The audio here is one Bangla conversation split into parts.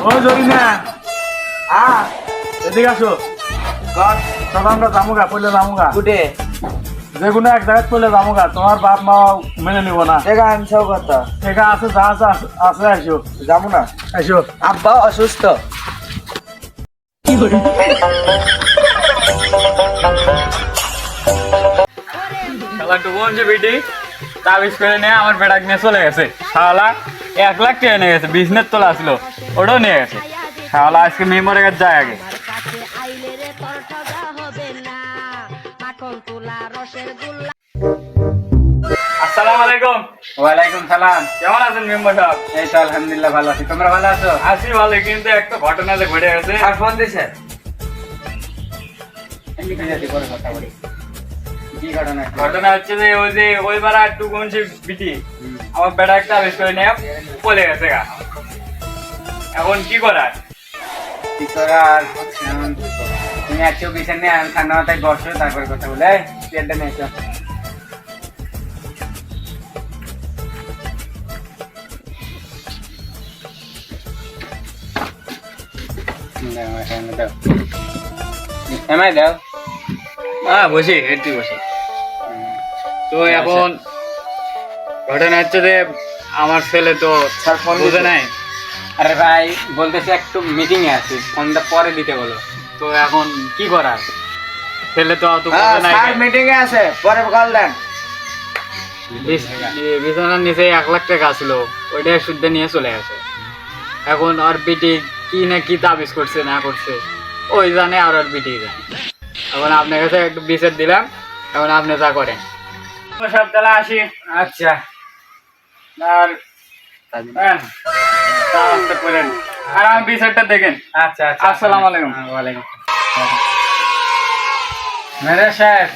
ও জরিনা এদিকে আসো। তবে আমরা জামুগা পড়লে জামুগা কুটে যে কোনো এক জায়গায় পড়লে জামুগা, তোমার বাপ মা মেনে নিব না। টাকা আনছাও কথা টাকা আছে, যা আছে আছে, আসো যাবো না। আসো। আব্বা অসুস্থ। শালা টুকুন যে বেটি তাবিজ করে নিয়ে আমার বেটাকে নিয়ে চলে গেছে। শালা 1 লাখ টাকা নিয়ে গেছে, বিজনেস তোলা আসলো, ওটাও নিয়ে গেছে। শালা আজকে মেমোরে কাছে যায় আগে। আসসালামু আলাইকুম। ওয়ালাইকুম সালাম। কেমন আছেন মেম্বার সাহেব? এই তো আলহামদুলিল্লাহ ভালো আছি, তোমরা ভালো আছো? আছি ভালো, কিন্তু একটা ঘটনা যে ঘটে গেছে। আর ফোন দিছে এমনি করে যাচ্ছি, পরে কথা বলি। কি ঘটনা? ঘটনা হচ্ছে যে ওই যে ওই বারা টুকুন যে বিটি আমার বেটাকে তাবিজ করে নিয়ে চলে গেছে গা। এখন কি করার? কি করার? তুমি আজকে বিছান নিয়ে ঠান্ডা মাথায় বসো, তারপরে কথা বলে। প্লেটটা নিয়ে এসো। এমআই দাও। হ্যাঁ বসি, হেঁটে বসি। তো এখন ঘটনা হচ্ছে যে আমার ছেলে তো স্যার ফোন বুঝে নাই। আরে ভাই বলতেছি একটু মিটিং এ আছি, ফোনটা পরে দিতে বলো। তো এখন কি করার? ছেলে তো অত বুঝে নাই। স্যার মিটিং এ আছে, পরে কল দেন। বিছানার নিচে 1 লাখ টাকা ছিল, ওইটা শুদ্ধ নিয়ে চলে গেছে। এখন আর বিটি কি না কি তাবিজ করছে না করছে ওই জানে, আর ওর বিটি জানে। এখন আপনার কাছে একটু বিচার দিলাম, এখন আপনি যা করেন। সব তাহলে আসি। আচ্ছা আর হ্যাঁ, তা আসতে করেন। আর আমার বিচারটা দেখেন। আচ্ছা আচ্ছা। আসসালামু আলাইকুম। ওয়ালাইকুম ম্যানেজার সাহেব,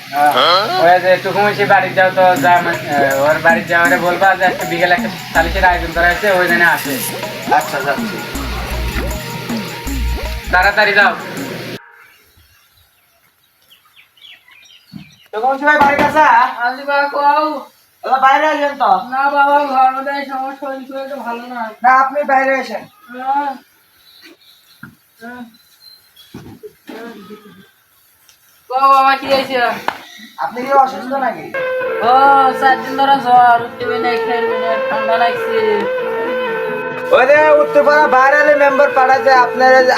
ওই যে টুকুমুচি বাড়ি যাও তো, ওর বাড়ি যাওয়ারে বলবা যে আজকে বিকেলে একটা সালিশের আয়োজন করা হয়েছে, ওই জন্য আসে। আচ্ছা যাচ্ছি, তাড়াতাড়ি যাও। টুকুমুচি ভাই বাড়ি কাছে আসবা কও। বাইরে আসেন তো। না বাবা, ঘর মধ্যে আমার শরীর খুব একটা ভালো না। না আপনি বাইরে আসেন। কও বাবা, কি হয়েছে? আপনি কি অসুস্থ নাকি? ও 4 দিন ধরে জ্বর, উঠতে পারি না, খেলবি না, ঠান্ডা লাগছে। ওই যে উত্তরপাড়া বাইরে মেম্বার পাড়াতে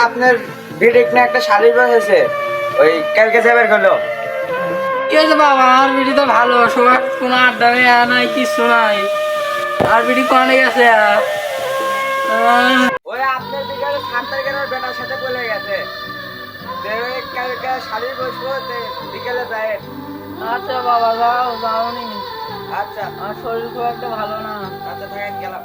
আপনার ভিডিক না একটা শালির হয়েছে, ওই কালকে যাবার গেল। কি হয়েছে বাবা? আমার বিড়ি তো ভালো, সবাই কোনো আড্ডা নাই, কিছু নাই। আর বিড়ি কোনে গেছে? ওই আপনার বিকালে 7 তারিখের ওর বেটার সাথে বলে গেছে যে ওই কালকে শালির বসবো, বিকেলে যায়। আচ্ছা বাবা, যাও যাও নি। আচ্ছা আমার শরীর খুব একটা ভালো না। আচ্ছা থাকেন, গেলাম।